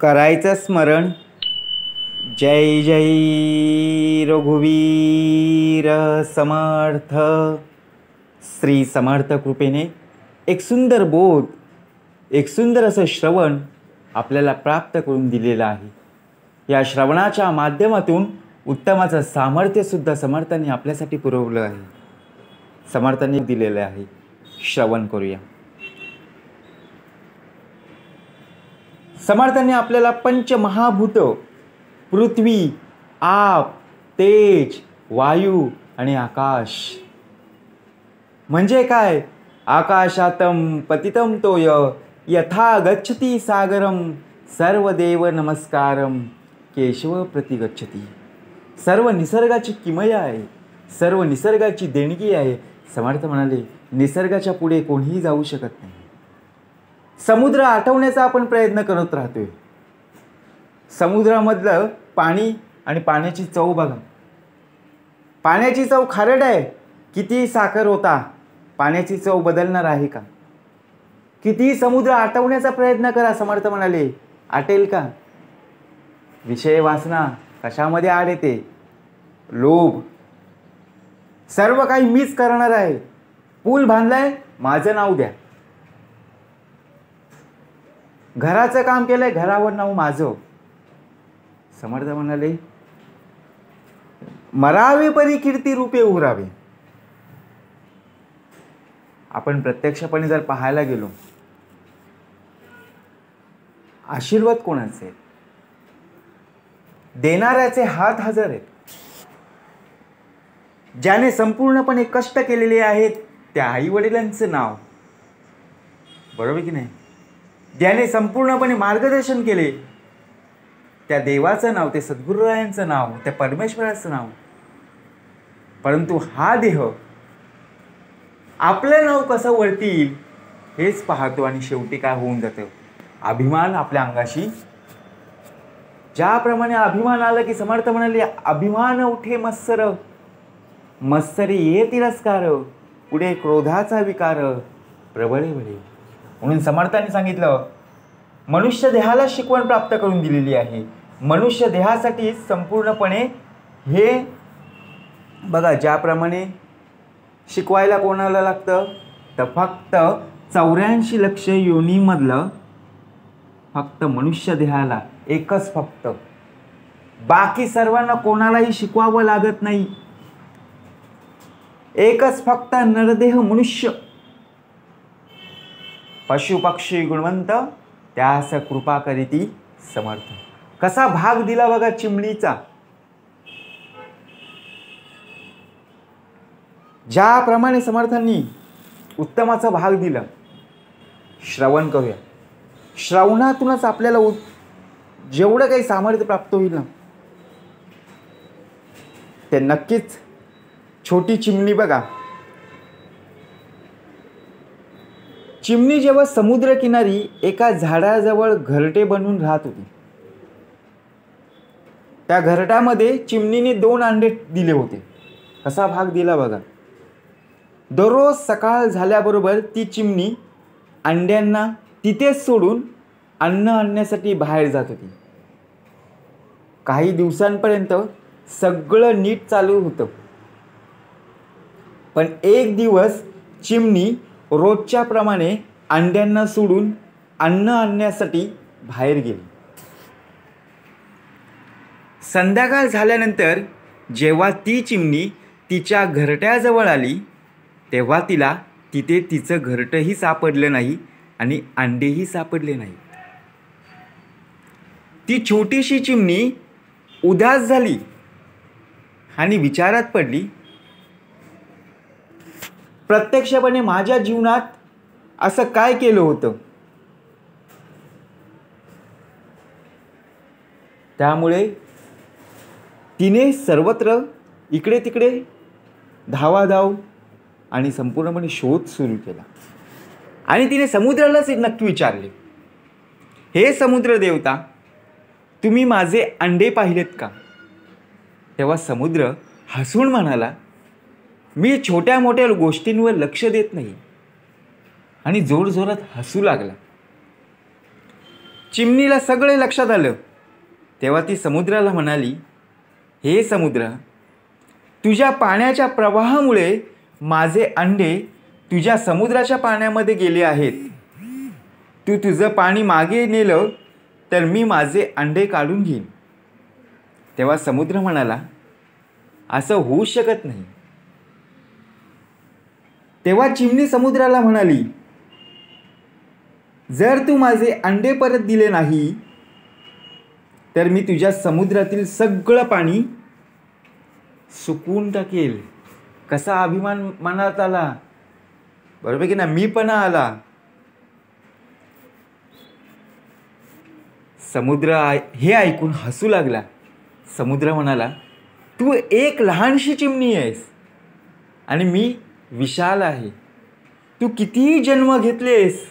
करायचं स्मरण. जय जय रघुवीर समर्थ. श्री समर्थ कृपेने एक सुंदर बोध, एक सुंदर असं श्रवण आपल्याला प्राप्त करून दिलेलं आहे. या श्रवणाच्या माध्यमातून उत्तमाचं सामर्थ्यसुद्धा समर्थांनी आपल्यासाठी पुरवलं आहे, समर्थांनी दिलेलं आहे. श्रवण करूया. समर्थांनी आपल्याला पंचमहाभूत पृथ्वी, आप, तेज, वायू आणि आकाश म्हणजे काय? आकाशातम पतितम तोय यथा गच्छति सागरम सर्वदेव नमस्कारम केशव प्रति गच्छति. सर्व निसर्गाची किमया आहे, सर्व निसर्गाची देणगी आहे. समर्थ म्हणाले निसर्गाच्या पुढे कोणीही जाऊ शकत नाही. समुद्र आटवण्याचा आपण प्रयत्न करत राहतोय. समुद्रामधलं पाणी आणि पाण्याची चव बघा. पाण्याची चव खारट आहे. किती साखर होता, पाण्याची चव बदलणार आहे का? किती समुद्र आटवण्याचा प्रयत्न करा, समर्थ म्हणाले आटेल का? विषय वासना कशामध्ये आड येते? लोभ. सर्व काही मीच करणार आहे. पूल बांधलाय, माझं नाव द्या. घराचं काम केलंय, घरावर नाव माझं. समर्थ म्हणाले मरावे परी कीर्ती रूपे उरावे. आपण प्रत्यक्षपणे जर पाहायला गेलो, आशीर्वाद कोणाचे? देणाऱ्याचे हात हजर आहेत. ज्याने संपूर्णपणे कष्ट केलेले आहेत त्या आई वडिलांचं नाव, बरोबर की नाही? ज्याने संपूर्णपणे मार्गदर्शन केले त्या देवाचं नाव, ते सद्गुरुरायांचं नाव, त्या परमेश्वराचं नाव. परंतु हा देह आपलं नाव कसं वळतील हेच पाहतो आणि शेवटी काय होऊन जातं? अभिमान आपल्या अंगाशी. ज्याप्रमाणे अभिमान आला की समर्थ म्हणाले अभिमान उठे मत्सर, मत्सरी ये तिरस्कार, पुढे क्रोधाचा विकार प्रबळे बळे. म्हणून समर्थांनी सांगितलं मनुष्य देहाला शिकवण प्राप्त करून दिलेली आहे. मनुष्य देहासाठी संपूर्णपणे हे बघा, ज्याप्रमाणे शिकवायला कोणाला लागतं तर फक्त 84 लक्ष योनीमधलं फक्त मनुष्य देहाला एकच फक्त. बाकी सर्वांना कोणालाही शिकवावं लागत नाही. एकच फक्त नरदेह मनुष्य. पशु पक्षी गुणवंत त्यास कृपा करीती समर्थ. कसा भाग दिला बघा चिमणीचा. ज्याप्रमाणे समर्थांनी उत्तमाचा भाग दिला. श्रवण करूया. श्रवणातूनच आपल्याला जेवढं काही सामर्थ्य प्राप्त होईल ना ते नक्कीच. छोटी चिमणी बघा. चिमणी जेव्हा समुद्रकिनारी एका झाडाजवळ घरटे बनवून राहत होती, त्या घरट्यामध्ये चिमणीने 2 अंडे दिले होते. कसा भाग दिला बघा. दररोज सकाळ झाल्याबरोबर ती चिमणी अंड्यांना तिथेच सोडून अन्न आणण्यासाठी बाहेर जात होती. काही दिवसांपर्यंत सगळं नीट चालू होतं. पण एक दिवस चिमणी रोजच्या प्रमाणे अंड्यांना सोडून अन्न आणण्यासाठी बाहेर गेली. संध्याकाळ झाल्यानंतर जेव्हा ती चिमणी तिच्या घरट्याजवळ आली तेव्हा तिला तिथे तिचं घरटंही सापडलं नाही आणि अंडेही सापडले नाहीत. ती छोटीशी चिमणी उदास झाली आणि विचारात पडली, प्रत्यक्षपणे माझ्या जीवनात असं काय केलं होतं? त्यामुळे तिने सर्वत्र इकडे तिकडे धावाधाव आणि संपूर्णपणे शोध सुरू केला. आणि तिने समुद्रालाच नक्की विचारले, हे समुद्र देवता, तुम्ही माझे अंडे पाहिलेत का? तेव्हा समुद्र हसून म्हणाला, मी छोट्या मोठ्या गोष्टींवर लक्ष देत नाही. आणि जोरजोरात हसू लागला. चिमणीला सगळे लक्षात आलं. तेव्हा ती समुद्राला म्हणाली, हे समुद्र, तुझ्या पाण्याच्या प्रवाहामुळे माझे अंडे तुझ्या समुद्राच्या पाण्यामध्ये गेले आहेत. तू तुझं पाणी मागे नेलं तर मी माझे अंडे काढून घेईन. तेव्हा समुद्र म्हणाला, असं होऊ शकत नाही. तेव्हा चिमणी समुद्राला म्हणाली, जर तू माझे अंडे परत दिले नाही तर मी तुझ्या समुद्रातील सगळं पाणी सुकवून टाकेल. कसा अभिमान मनात आला, बरोबर की ना, मी पण आला. समुद्र हे ऐकून हसू लागला. समुद्र म्हणाला, तू एक लहानशी चिमणी आहेस आणि मी विशाल आहे. तू कितीही जन्म घेतलेस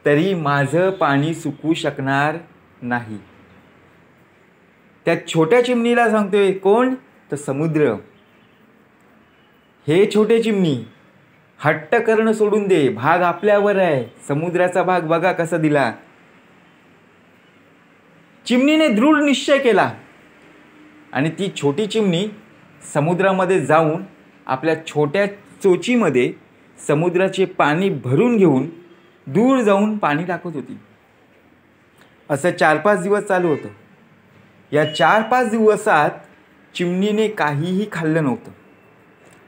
तरी माझं पाणी सुकू शकणार नाही. त्या छोट्या चिमणीला सांगतोय, कोण? तर समुद्र. हे छोटे चिमणी, हट्ट करणं सोडून दे, भाग आपल्यावर आहे. समुद्राचा भाग बघा कसा दिला. चिमणीने दृढ निश्चय केला आणि ती छोटी चिमणी समुद्रामध्ये जाऊन आपल्या छोट्या चोचीमध्ये समुद्राचे पाणी भरून घेऊन दूर जाऊन पाणी टाकत होती. असं 4-5 दिवस चालू होतं. या 4-5 दिवसात चिमणीने काहीही खाल्लं नव्हतं.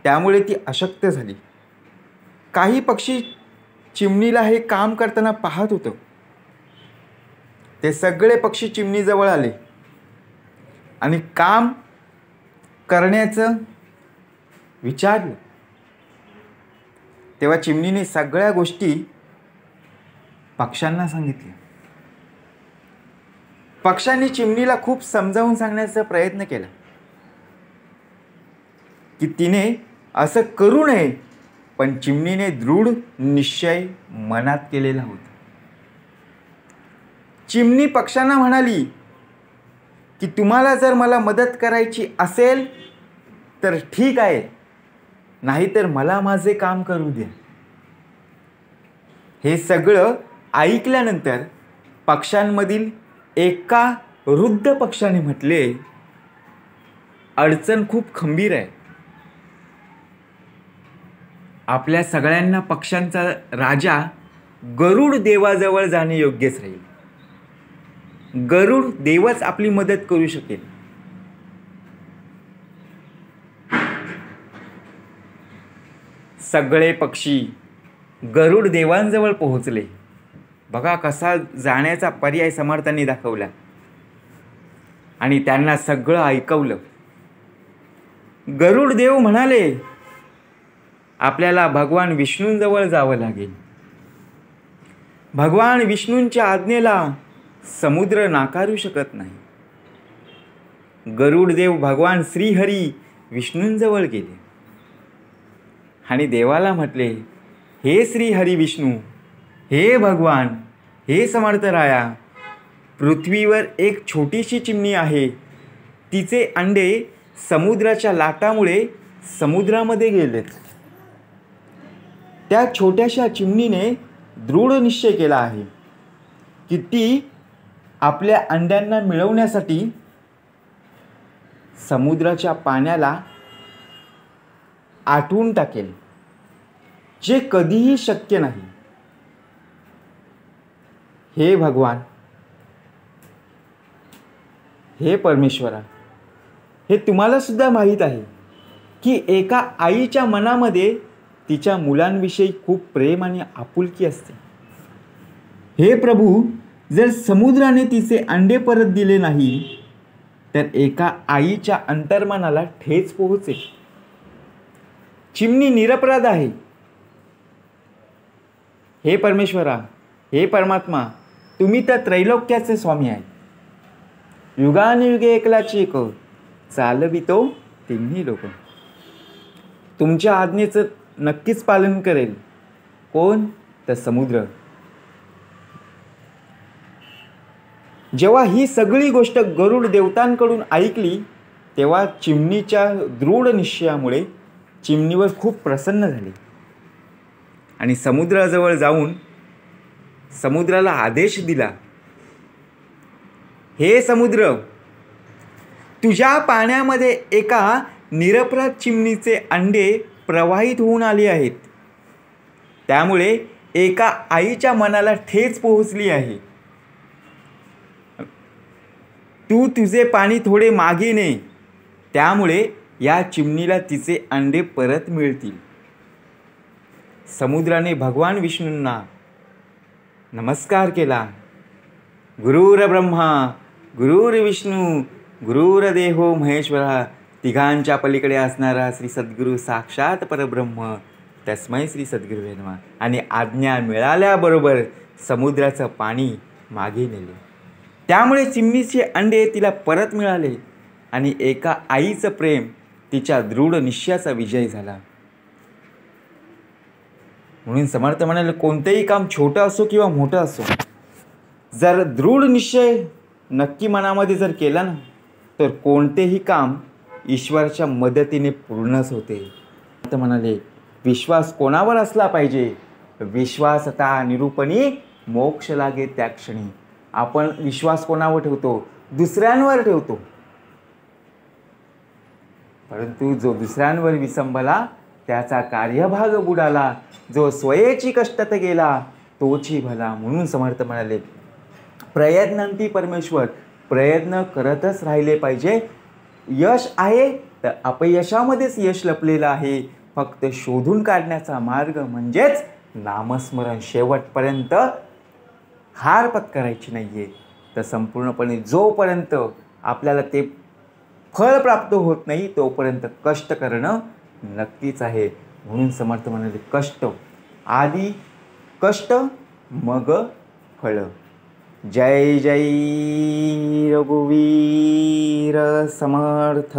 त्यामुळे ती अशक्त झाली. काही पक्षी चिमणीला हे काम करताना पाहत होतं. ते सगळे पक्षी चिमणीजवळ आले आणि काम करण्याचं विचारलं. तेव्हा चिमणीने सगळ्या गोष्टी पक्ष्यांना सांगितल्या. पक्ष्यांनी चिमणीला खूप समजावून सांगण्याचा प्रयत्न केला की तिने असं करू नये, पण चिमणीने दृढ निश्चय मनात केलेला होता. चिमणी पक्ष्यांना म्हणाली की तुम्हाला जर मला मदत करायची असेल तर ठीक आहे, नाहीतर मला माझे काम करू द्या. हे सगळं ऐकल्यानंतर पक्ष्यांमधील एका वृद्ध पक्षाने म्हटले, अडचण खूप खंबीर आहे. आपल्या सगळ्यांना पक्ष्यांचा राजा गरुड देवाजवळ जाणे योग्यच राहील. गरुड देवच आपली मदत करू शकेल. सगळे पक्षी गरुड देवांजवळ पोहोचले. बघा कसा जाण्याचा पर्याय समर्थांनी दाखवला आणि त्यांना सगळं ऐकवलं. गरुड देव म्हणाले, आपल्याला भगवान विष्णूंजवळ जावं लागेल. भगवान विष्णूंच्या आज्ञेला समुद्र नाकारू शकत नाही. गरुड देव भगवान श्रीहरी विष्णूंजवळ गेले आणि देवाला म्हटले, हे श्रीहरी विष्णू, हे भगवान, हे समर्थराया, पृथ्वीवर एक छोटीशी चिमणी आहे. तिचे अंडे समुद्राच्या लाटामुळे समुद्रामध्ये गेलेत. त्या छोट्याशा चिमणीने दृढ निश्चय केला आहे की ती आपल्या अंड्यांना मिळवण्यासाठी समुद्राच्या पाण्याला आटवून टाकेल, जे कधीही शक्य नाही. हे भगवान, हे परमेश्वरा, हे तुम्हाला सुद्धा माहीत आहे की एका आईच्या मनामध्ये तिच्या मुलांविषयी खूप प्रेम आणि आपुलकी असते. हे प्रभू, जर समुद्राने तिचे अंडे परत दिले नाही तर एका आईच्या अंतर्मनाला ठेच पोहोचेल. चिमणी निरपराध आहे. हे परमेश्वरा, हे परमात्मा, तुम्ही तर त्रैलोक्याचे स्वामी आहे. युगानुयुगे एकलाची एक, चालवितो तिन्ही लोक. तुमच्या आज्ञेचं नक्कीच पालन करेल. कोण? तर समुद्र. जेव्हा ही सगळी गोष्ट गरुड देवतांकडून ऐकली तेव्हा चिमणीच्या दृढ निश्चयामुळे चिमणीवर खूप प्रसन्न झाले आणि समुद्राजवळ जाऊन समुद्राला आदेश दिला हे समुद्र, तुझ्या पाण्यामध्ये एका निरपराध चिमणीचे अंडे प्रवाहित होऊन आले आहेत. त्यामुळे एका आईच्या मनाला ठेच पोहोचली आहे. तू तुझे पाणी थोडे मागे ने, त्यामुळे या चिमणीला तिचे अंडे परत मिळतील. समुद्राने भगवान विष्णूंना नमस्कार केला. गुरुर ब्रह्मा गुरुर्विष्णू गुरुर्देवो महेश्वरा, तिघांच्या पलीकडे असणारा श्री सद्गुरू साक्षात परब्रह्म, तस्मै श्री सद्गुरुवे नमः. आणि आज्ञा मिळाल्याबरोबर समुद्राचं पाणी मागे नेले. त्यामुळे चिमणीचे अंडे तिला परत मिळाले आणि एका आईचं प्रेम तिच्या दृढ निश्चयाचा विजय झाला. म्हणून समर्थ म्हणाले, कोणतेही काम छोटं असो किंवा मोठं असो, जर दृढ निश्चय नक्की मनामध्ये जर केला ना, तर कोणतेही काम ईश्वराच्या मदतीने पूर्णच होते. समर्थ म्हणाले, विश्वास कोणावर असला पाहिजे? विश्वासता निरूपणी मोक्ष लागे त्या क्षणी. आपण विश्वास कोणावर ठेवतो? दुसऱ्यांवर ठेवतो. परंतु जो दुसऱ्यांवर विसंबला त्याचा कार्यभाग बुडाला, जो स्वयेची कष्टात गेला तोची भला. म्हणून समर्थ म्हणाले, प्रयत्नांती परमेश्वर. प्रयत्न करतच राहिले पाहिजे. यश आहे तर अपयशामध्येच यश लपलेलं आहे. फक्त शोधून काढण्याचा मार्ग म्हणजेच नामस्मरण. शेवटपर्यंत हार पत्करायची नाही आहे. तर संपूर्णपणे जोपर्यंत आपल्याला ते फळ प्राप्त होत नाही तोपर्यंत कष्ट करणं नक्कीच आहे. म्हणून समर्थ म्हणाले, कष्ट आधी कष्ट मग फळ. जय जय रघुवीर समर्थ.